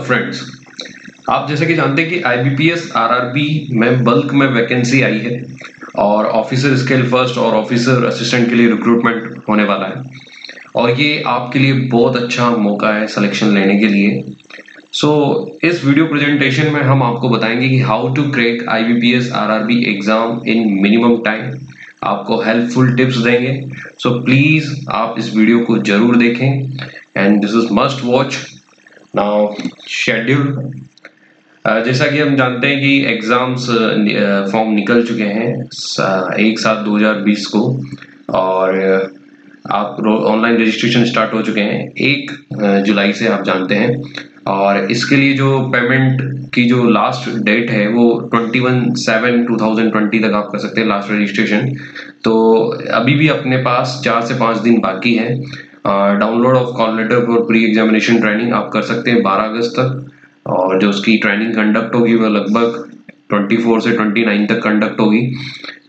Friends, आप जैसे कि जानते हैं कि आईबीपीएस आरआरबी में बल्क में वैकेंसी आई है और ऑफिसर स्केल फर्स्ट और ऑफिसर असिस्टेंट के लिए रिक्रूटमेंट होने वाला है और ये आपके लिए बहुत अच्छा मौका है सिलेक्शन लेने के लिए। इस वीडियो प्रेजेंटेशन में हम आपको बताएंगे कि how to crack IBPS RRB exam in minimum time. आपको हेल्पफुल टिप्स देंगे, प्लीज आप इस वीडियो को जरूर देखें and this is must watch. Now schedule, जैसा कि हम जानते हैं कि एग्जाम्स फॉर्म निकल चुके हैं 1/7/2020 को और आप ऑनलाइन रजिस्ट्रेशन स्टार्ट हो चुके हैं 1 जुलाई से, आप जानते हैं। और इसके लिए जो पेमेंट की जो लास्ट डेट है वो 21/7/2020 तक आप कर सकते हैं लास्ट रजिस्ट्रेशन। तो अभी भी अपने पास 4 से 5 दिन बाकी है। Download of call letter for pre examination training आप कर सकते हैं 12 अगस्त तक, और जो उसकी ट्रेनिंग कंडक्ट होगी वो लगभग 24 से 29 तक कंडक्ट होगी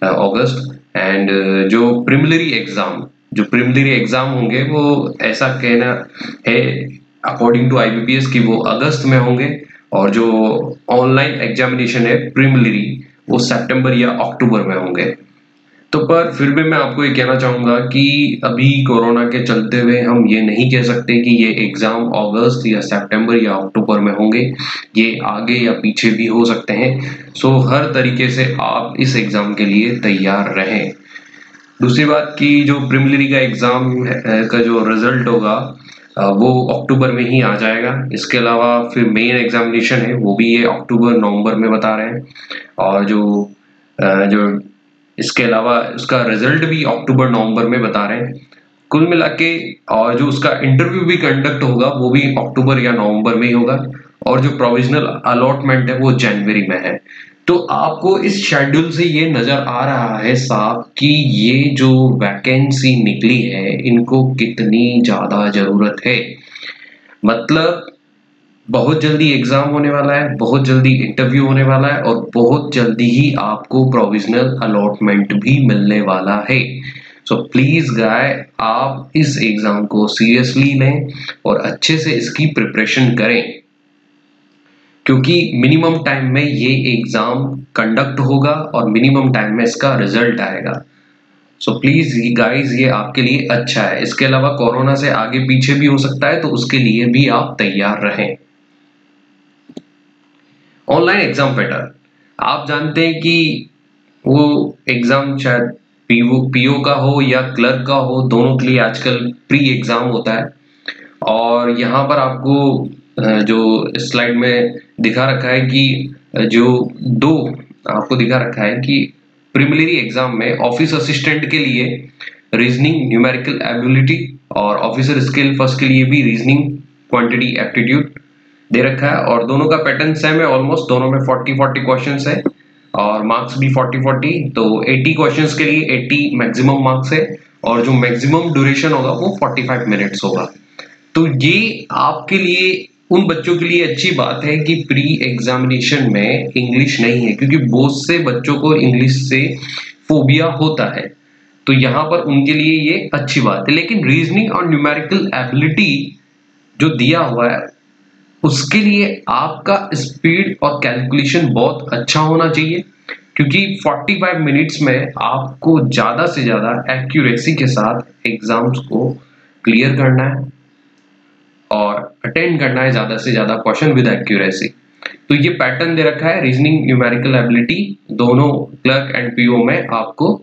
अगस्त। एंड जो प्रिलिमिनरी एग्जाम होंगे वो ऐसा कहना है अकॉर्डिंग टू आईबीपीएस कि वो अगस्त में होंगे, और जो ऑनलाइन एग्जामिनेशन है प्रिलिमिनरी वो सितंबर या अक्टूबर में होंगे। तो पर फिर भी मैं आपको ये कहना चाहूंगा कि अभी कोरोना के चलते हुए हम ये नहीं कह सकते कि ये एग्जाम अगस्त या सितंबर या अक्टूबर में होंगे, ये आगे या पीछे भी हो सकते हैं। हर तरीके से आप इस एग्जाम के लिए तैयार रहें। दूसरी बात कि जो प्रिलिमिनरी का एग्जाम का जो रिजल्ट होगा वो अक्टूबर में ही आ जाएगा। इसके अलावा फिर मेन एग्जामिनेशन है वो भी ये अक्टूबर नवंबर में बता रहे हैं, और जो इसके अलावा उसका रिजल्ट भी अक्टूबर नवंबर में बता रहे हैं कुल मिला के। और जो उसका इंटरव्यू भी कंडक्ट होगा वो भी अक्टूबर या नवंबर में ही होगा, और जो प्रोविजनल अलॉटमेंट है वो जनवरी में है। तो आपको इस शेड्यूल से ये नजर आ रहा है साहब कि ये जो वैकेंसी निकली है इनको कितनी ज्यादा जरूरत है। मतलब बहुत जल्दी एग्जाम होने वाला है, बहुत जल्दी इंटरव्यू होने वाला है, और बहुत जल्दी ही आपको प्रोविजनल अलॉटमेंट भी मिलने वाला है। प्लीज गाय, आप इस एग्जाम को सीरियसली लें और अच्छे से इसकी प्रिपरेशन करें, क्योंकि मिनिमम टाइम में ये एग्जाम कंडक्ट होगा और मिनिमम टाइम में इसका रिजल्ट आएगा। प्लीज गाइज, ये आपके लिए अच्छा है। इसके अलावा कोरोना से आगे पीछे भी हो सकता है, तो उसके लिए भी आप तैयार रहें। ऑनलाइन एग्जाम पैटर्न, आप जानते हैं कि वो एग्जाम शायद पीओ का हो या क्लर्क का हो, दोनों के लिए आजकल प्री एग्जाम होता है। और यहाँ पर आपको जो स्लाइड में दिखा रखा है कि जो दो आपको दिखा रखा है कि प्रिलिमिनरी एग्जाम में ऑफिस असिस्टेंट के लिए रीजनिंग न्यूमेरिकल एबिलिटी और ऑफिसर स्किल फर्स्ट के लिए भी रीजनिंग क्वांटिटी एप्टीट्यूड दे रखा है, और दोनों का पैटर्न सेम है ऑलमोस्ट। दोनों में 40-40 क्वेश्चंस है और मार्क्स भी 40-40। तो 80 क्वेश्चंस के लिए 80 मैक्सिमम मार्क्स है, और जो मैक्सिमम ड्यूरेशन होगा वो 45 मिनट्स होगा। तो ये आपके लिए, उन बच्चों के लिए अच्छी बात है कि प्री एग्जामिनेशन में इंग्लिश नहीं है, क्योंकि बहुत से बच्चों को इंग्लिश से फोबिया होता है। तो यहाँ पर उनके लिए ये अच्छी बात है। लेकिन रीजनिंग और न्यूमेरिकल एबिलिटी जो दिया हुआ है उसके लिए आपका स्पीड और कैलकुलेशन बहुत अच्छा होना चाहिए, क्योंकि 45 मिनट्स में आपको ज्यादा से ज्यादा एक्यूरेसी के साथ एग्जाम्स को क्लियर करना है और अटेंड करना है ज्यादा से ज्यादा क्वेश्चन विद एक्यूरेसी। तो ये पैटर्न दे रखा है, रीजनिंग न्यूमेरिकल एबिलिटी दोनों क्लर्क एंड पीओ में आपको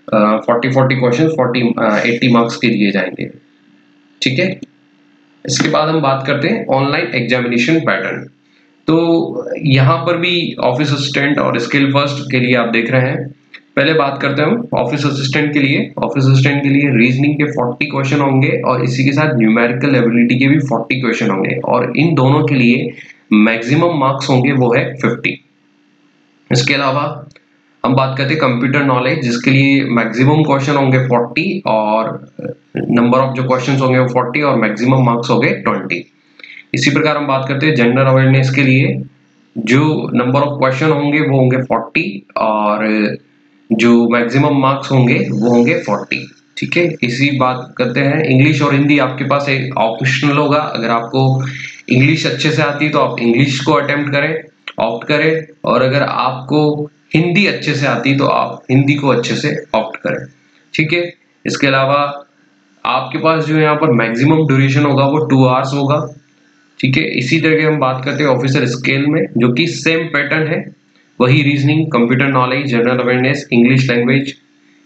40-40 क्वेश्चन 80 मार्क्स के दिए जाएंगे। ठीक है, इसके बाद हम बात करते हैं ऑनलाइन एग्जामिनेशन पैटर्न। तो यहाँ पर भी ऑफिस असिस्टेंट और स्किल फर्स्ट के लिए आप देख रहे हैं। पहले बात करते हैं ऑफिस असिस्टेंट के लिए। ऑफिस असिस्टेंट के लिए रीजनिंग के 40 क्वेश्चन होंगे और इसी के साथ न्यूमेरिकल एबिलिटी के भी 40 क्वेश्चन होंगे, और इन दोनों के लिए मैक्सिमम मार्क्स होंगे वो है 50। इसके अलावा हम बात करते हैं कंप्यूटर नॉलेज, जिसके लिए मैक्सिमम क्वेश्चन होंगे 40 और नंबर ऑफ जो क्वेश्चंस होंगे वो 40 और मैक्सिमम मार्क्स होंगे 20। इसी प्रकार हम बात करते हैं जनरल अवेयरनेस के लिए, जो नंबर ऑफ क्वेश्चन होंगे वो होंगे 40 और जो मैक्सिमम मार्क्स होंगे वो होंगे 40। ठीक है, इसी बात करते हैं। इंग्लिश और हिंदी आपके पास एक ऑप्शनल होगा। अगर आपको इंग्लिश अच्छे से आती है तो आप इंग्लिश को अटेम्प्ट करें, ऑप्ट करें, और अगर आपको हिंदी अच्छे से आती तो आप हिंदी को अच्छे से ऑप्ट करें। ठीक है, इसके अलावा आपके पास जो यहाँ पर मैक्सिमम ड्यूरेशन होगा वो 2 आवर्स होगा। ठीक है, इसी तरह की हम बात करते हैं ऑफिसर स्केल में, जो कि सेम पैटर्न है, वही reasoning, computer knowledge, general awareness, English language,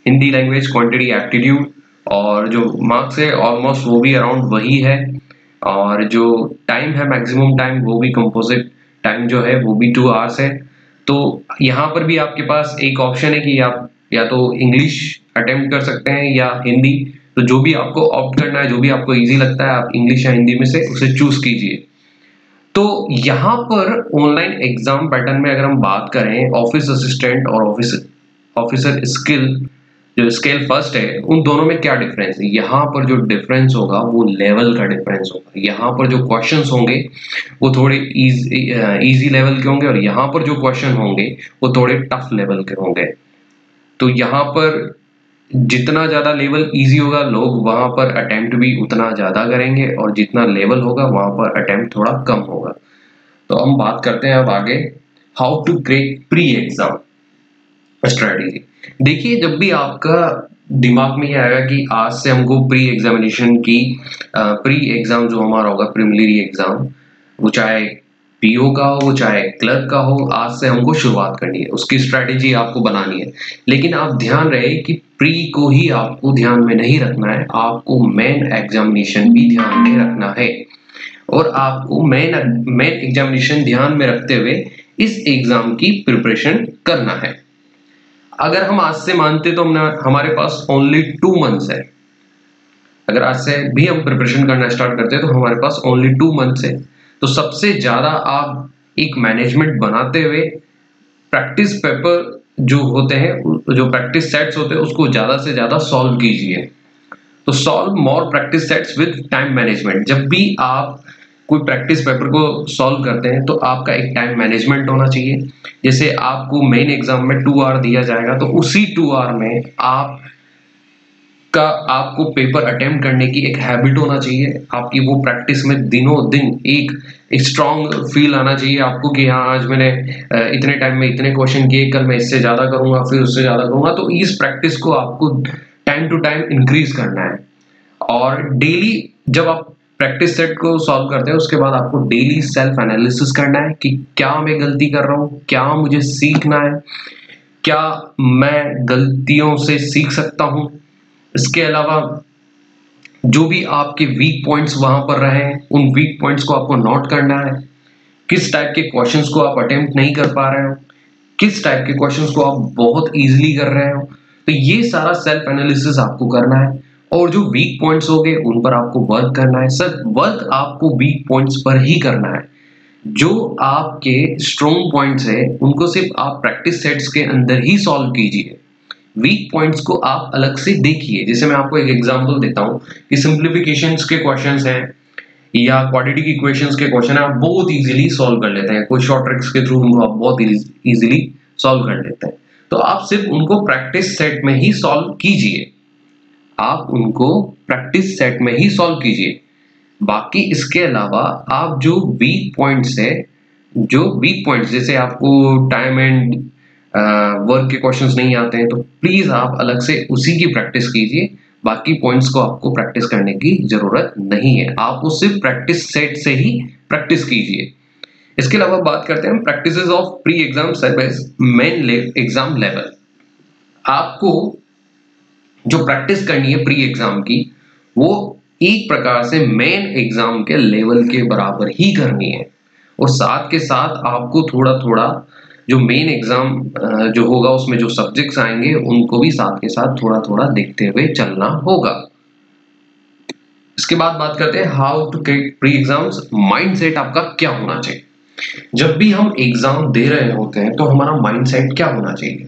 Hindi language, quantity, aptitude, और जो मार्क्स है ऑलमोस्ट वो भी अराउंड वही है। और जो टाइम है, मैक्सिमम टाइम, वो भी कंपोजिट टाइम जो है वो भी 2 आवर्स है। तो यहाँ पर भी आपके पास एक ऑप्शन है कि आप या तो इंग्लिश अटेम्प्ट कर सकते हैं या हिंदी। तो जो भी आपको ऑप्ट करना है, जो भी आपको इजी लगता है, आप इंग्लिश या हिंदी में से उसे चूज कीजिए। तो यहाँ पर ऑनलाइन एग्जाम पैटर्न में अगर हम बात करें ऑफिस असिस्टेंट और ऑफिसर स्किल, जो स्केल फर्स्ट है, उन दोनों में क्या डिफरेंस है? यहाँ पर जो डिफरेंस होगा वो लेवल का डिफरेंस होगा। यहाँ पर जो क्वेश्चंस होंगे वो थोड़े इजी लेवल के होंगे, और यहाँ पर जो क्वेश्चन होंगे वो थोड़े टफ लेवल के होंगे। तो यहाँ पर जितना ज्यादा लेवल इजी होगा, लोग वहां पर अटेम्प्ट भी उतना ज्यादा करेंगे, और जितना लेवल होगा वहां पर अटेम्प्ट थोड़ा कम होगा। तो हम बात करते हैं अब आगे, how to crack pre exam strategy. देखिए, जब भी आपका दिमाग में ये आएगा कि आज से हमको प्री एग्जामिनेशन की प्री एग्जाम जो हमारा होगा प्रीलिमिनरी एग्जाम, वो चाहे पीओ का हो, वो चाहे क्लर्क का हो, आज से हमको शुरुआत करनी है, उसकी स्ट्रेटेजी आपको बनानी है। लेकिन आप ध्यान रहे कि प्री को ही आपको ध्यान में नहीं रखना है, आपको मेन एग्जामिनेशन भी ध्यान में रखना है। और आपको मेन एग्जामिनेशन ध्यान में रखते हुए इस एग्जाम की प्रिपरेशन करना है। अगर हम आज से मानते तो हमारे पास ओनली 2 मंथ्स है। अगर आज से भी हम प्रिपरेशन करना स्टार्ट करते हैं तो हमारे पास ओनली 2 मंथ्स है। तो सबसे ज्यादा आप एक मैनेजमेंट बनाते हुए प्रैक्टिस पेपर जो होते हैं, जो प्रैक्टिस सेट्स होते हैं, उसको ज्यादा से ज्यादा सॉल्व कीजिए। तो solve more practice sets with time management. जब भी आप कोई प्रैक्टिस पेपर को सॉल्व करते हैं तो आपका एक टाइम मैनेजमेंट होना चाहिए। जैसे आपको मेन एग्जाम में 2 आवर दिया जाएगा, तो उसी 2 आवर में आपको पेपर अटेम्प्ट करने की एक हैबिट होना चाहिए। आपकी वो प्रैक्टिस में दिनों दिन एक स्ट्रॉन्ग फील आना चाहिए आपको कि हाँ, आज मैंने इतने टाइम में इतने क्वेश्चन किए, कल मैं इससे ज्यादा करूंगा, फिर उससे ज्यादा करूंगा। तो इस प्रैक्टिस को आपको टाइम टू टाइम इंक्रीज करना है। और डेली जब आप प्रैक्टिस सेट को सॉल्व करते हैं, उसके बाद आपको डेली सेल्फ एनालिसिस करना है कि क्या मैं गलती कर रहा हूँ, क्या मुझे सीखना है, क्या मैं गलतियों से सीख सकता हूँ। इसके अलावा जो भी आपके वीक पॉइंट्स वहां पर रहे, उन वीक पॉइंट्स को आपको नोट करना है। किस टाइप के क्वेश्चंस को आप अटेम्प्ट नहीं कर पा रहे हो, किस टाइप के क्वेश्चंस को आप बहुत इजीली कर रहे हो। तो ये सारा सेल्फ एनालिसिस आपको करना है। और जो वीक पॉइंट्स हो गए उन पर आपको वर्क करना है। सर, वर्क आपको वीक पॉइंट्स पर ही करना है। जो आपके स्ट्रॉन्ग पॉइंट्स है उनको सिर्फ आप प्रैक्टिस सेट्स के अंदर ही सॉल्व कीजिए। वीक पॉइंट्स को आप अलग से देखिए। जैसे मैं आपको एक एग्जांपल देता हूं कि सिंप्लीफिकेशंस के क्वेश्चंस हैं या क्वाड्रेटिक इक्वेशंस के क्वेश्चन आप बहुत इजीली सॉल्व कर लेते हैं, कोई शॉर्ट ट्रिक्स के थ्रू उनको आप बहुत इजीली सॉल्व कर लेते हैं। तो आप सिर्फ उनको प्रैक्टिस सेट में ही सॉल्व कीजिए, आप उनको प्रैक्टिस सेट में ही सॉल्व कीजिए। बाकी इसके अलावा आप जो वीक पॉइंट्स है, जो वीक पॉइंट्स जैसे आपको टाइम एंड वर्क के क्वेश्चंस नहीं आते हैं, तो प्लीज आप अलग से उसी की प्रैक्टिस कीजिए। बाकी पॉइंट्स को आपको प्रैक्टिस करने की जरूरत नहीं है, आप वो सिर्फ प्रैक्टिस सेट से ही प्रैक्टिस कीजिए। इसके अलावा बात करते हैं practices of pre exam service main exam level. आपको जो प्रैक्टिस करनी है प्री एग्जाम की, वो एक प्रकार से मेन एग्जाम के लेवल के बराबर ही करनी है। और साथ के साथ आपको थोड़ा थोड़ा जो मेन एग्जाम जो होगा उसमें जो सब्जेक्ट्स आएंगे उनको भी साथ के साथ थोड़ा थोड़ा देखते हुए चलना होगा। इसके बाद बात करते हैं how to crack pre exams. Mindset आपका क्या होना चाहिए? जब भी हम एग्जाम दे रहे होते हैं तो हमारा माइंडसेट क्या होना चाहिए?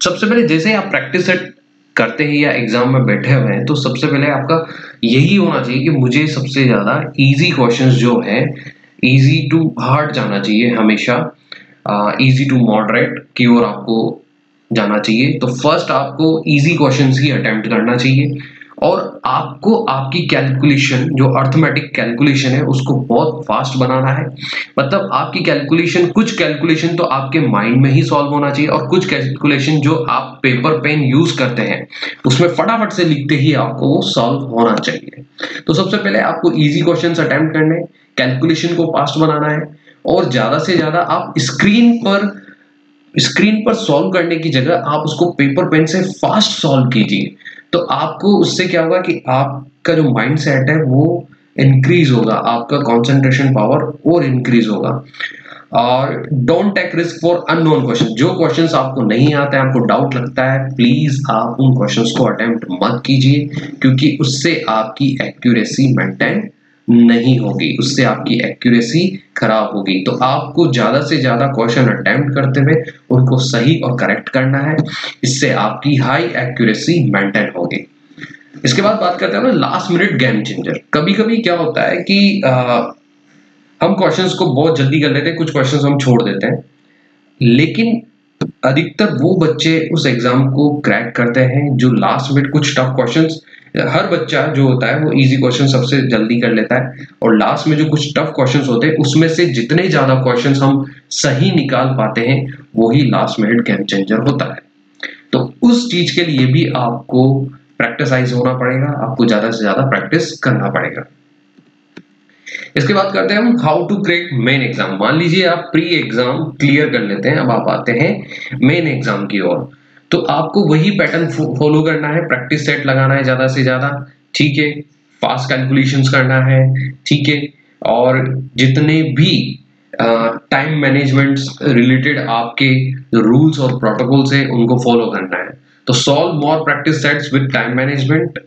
सबसे पहले जैसे आप प्रैक्टिस सेट करते हैं या एग्जाम में बैठे हुए हैं, तो सबसे पहले आपका यही होना चाहिए कि मुझे सबसे ज्यादा इजी क्वेश्चंस जो है, इजी टू हार्ड जाना चाहिए हमेशा, इजी टू मॉडरेट की ओर आपको जाना चाहिए। तो फर्स्ट आपको इजी क्वेश्चंस ही अटेम्प्ट करना चाहिए और आपको आपकी कैलकुलेशन जो अर्थमेटिक कैलकुलेशन है उसको बहुत फास्ट बनाना है। मतलब आपकी कैलकुलेशन, कुछ कैलकुलेशन तो आपके माइंड में ही सॉल्व होना चाहिए और कुछ कैलकुलेशन जो आप पेपर पेन यूज करते हैं उसमें फटाफट से लिखते ही आपको वो सॉल्व होना चाहिए। तो सबसे पहले आपको इजी क्वेश्चंस अटेम्प्ट करने हैं, कैलकुलेशन को फास्ट बनाना है और ज्यादा से ज्यादा आप स्क्रीन पर सॉल्व करने की जगह आप उसको पेपर पेन से फास्ट सॉल्व कीजिए। तो आपको उससे क्या होगा कि आपका जो माइंड सेट है वो इंक्रीज होगा, आपका कंसंट्रेशन पावर और इंक्रीज होगा। और don't take risk for unknown question. जो क्वेश्चंस आपको नहीं आते हैं, आपको डाउट लगता है, प्लीज आप उन क्वेश्चंस को अटेम्प्ट मत कीजिए, क्योंकि उससे आपकी एक्यूरेसी मेंटेन नहीं होगी, उससे आपकी एक्यूरेसी खराब होगी। तो आपको ज्यादा से ज्यादा क्वेश्चन अटेम्प्ट करते हुए उनको सही और करेक्ट करना है, इससे आपकी हाई एक्यूरेसी मेंटेन होगी। इसके बाद बात करते हैं ना लास्ट मिनट गेम चेंजर। कभी कभी क्या होता है कि हम क्वेश्चंस को बहुत जल्दी कर लेते हैं, कुछ क्वेश्चंस हम छोड़ देते हैं, लेकिन अधिकतर वो बच्चे उस एग्जाम को क्रैक करते हैं जो लास्ट मिनट कुछ टफ क्वेश्चंस, हर बच्चा जो होता है वो इजी क्वेश्चन सबसे जल्दी कर लेता है और लास्ट में जो कुछ टफ क्वेश्चंस होते हैं उसमें से जितने ज्यादा क्वेश्चंस हम सही निकाल पाते हैं वही लास्ट मिनट गेम चेंजर होता है। तो उस चीज के लिए भी आपको प्रैक्टिसाइज होना पड़ेगा, आपको ज्यादा से ज्यादा प्रैक्टिस करना पड़ेगा। इसके बाद करते हैं हम how to crack main exam. मान लीजिए आप प्री एग्जाम क्लियर कर लेते हैं, अब आप आते हैं मेन एग्जाम की ओर। तो आपको वही पैटर्न फॉलो करना है, प्रैक्टिस सेट लगाना है ज्यादा से ज्यादा, ठीक है, फास्ट कैलकुलेशंस करना है, ठीक है, और जितने भी टाइम मैनेजमेंट रिलेटेड आपके रूल्स और प्रोटोकॉल्स है उनको फॉलो करना है। तो solve more practice sets with time management.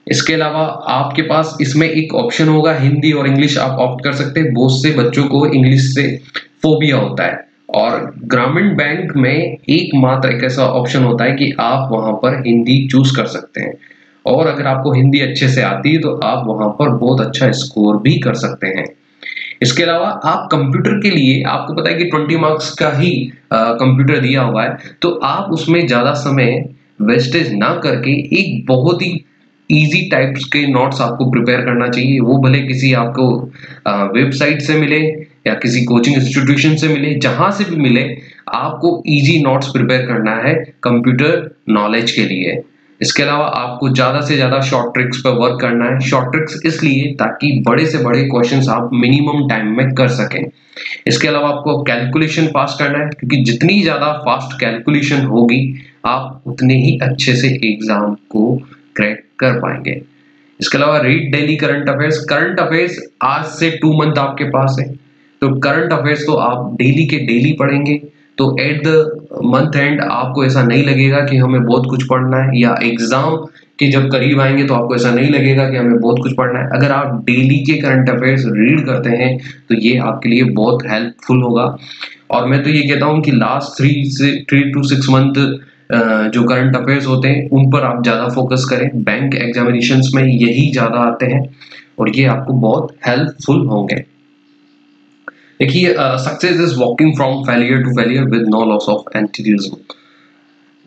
इसके अलावा आपके पास इसमें एक ऑप्शन होगा हिंदी और इंग्लिश, आप ऑप्ट कर सकते हैं। बहुत से बच्चों को इंग्लिश से फोबिया होता है और ग्रामीण बैंक में एकमात्र एक ऐसा ऑप्शन होता है कि आप वहां पर हिंदी चूज कर सकते हैं और अगर आपको हिंदी अच्छे से आती है तो आप वहां पर बहुत अच्छा स्कोर भी कर सकते हैं। इसके अलावा आप कंप्यूटर के लिए, आपको पता है कि 20 मार्क्स का ही कंप्यूटर दिया हुआ है, तो आप उसमें ज्यादा समय वेस्टेज ना करके एक बहुत ही इजी टाइप्स के नोट्स आपको प्रिपेयर करना चाहिए। वो भले किसी आपको वेबसाइट से मिले या किसी कोचिंग इंस्टीट्यूशन से मिले, जहां से भी मिले, आपको इजी नोट्स प्रिपेयर करना है कंप्यूटर नॉलेज के लिए। इसके अलावा आपको ज्यादा से ज्यादा शॉर्ट ट्रिक्स पर वर्क करना है। शॉर्ट ट्रिक्स इसलिए ताकि बड़े से बड़े क्वेश्चंस आप मिनिमम टाइम में कर सकें। इसके अलावा आपको कैलकुलेशन फास्ट करना है, क्योंकि जितनी ज्यादा फास्ट कैलकुलेशन होगी आप उतने ही अच्छे से एग्जाम को क्रैक कर पाएंगे। इसके अलावा read daily current affairs. Current affairs आज से 2 मंथ आपके पास है, तो करंट अफेयर्स तो आप डेली के डेली पढ़ेंगे। तो एट द मंथ एंड आपको ऐसा नहीं लगेगा कि हमें बहुत कुछ पढ़ना है, या एग्जाम के जब करीब आएंगे तो आपको ऐसा नहीं लगेगा कि हमें बहुत कुछ पढ़ना है। अगर आप डेली के करंट अफेयर्स रीड करते हैं तो ये आपके लिए बहुत हेल्पफुल होगा। और मैं तो ये कहता हूँ कि लास्ट 3 to 6 मंथ जो करंट अफेयर्स होते हैं उन पर आप ज्यादा फोकस करें। बैंक एग्जामिनेशंस में यही ज्यादा आते हैं और ये आपको बहुत हेल्पफुल होंगे। देखिए, success is walking from failure to failure with no loss of enthusiasm.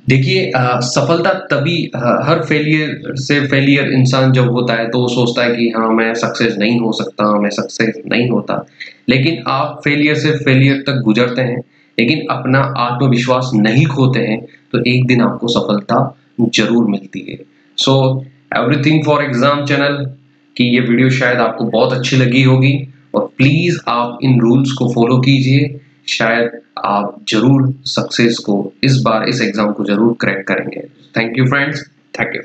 देखिए, सफलता तभी, हर फेलियर से फेलियर इंसान जब होता है तो वो सोचता है कि हाँ मैं सक्सेस नहीं हो सकता, मैं सक्सेस नहीं होता। लेकिन आप फेलियर से फेलियर तक गुजरते हैं लेकिन अपना आत्मविश्वास नहीं खोते हैं तो एक दिन आपको सफलता जरूर मिलती है। So everything for exam channel की ये वीडियो शायद आपको बहुत अच्छी लगी होगी और प्लीज आप इन रूल्स को फॉलो कीजिए, शायद आप जरूर सक्सेस को इस बार इस एग्जाम को जरूर क्रैक करेंगे। Thank you friends, thank you.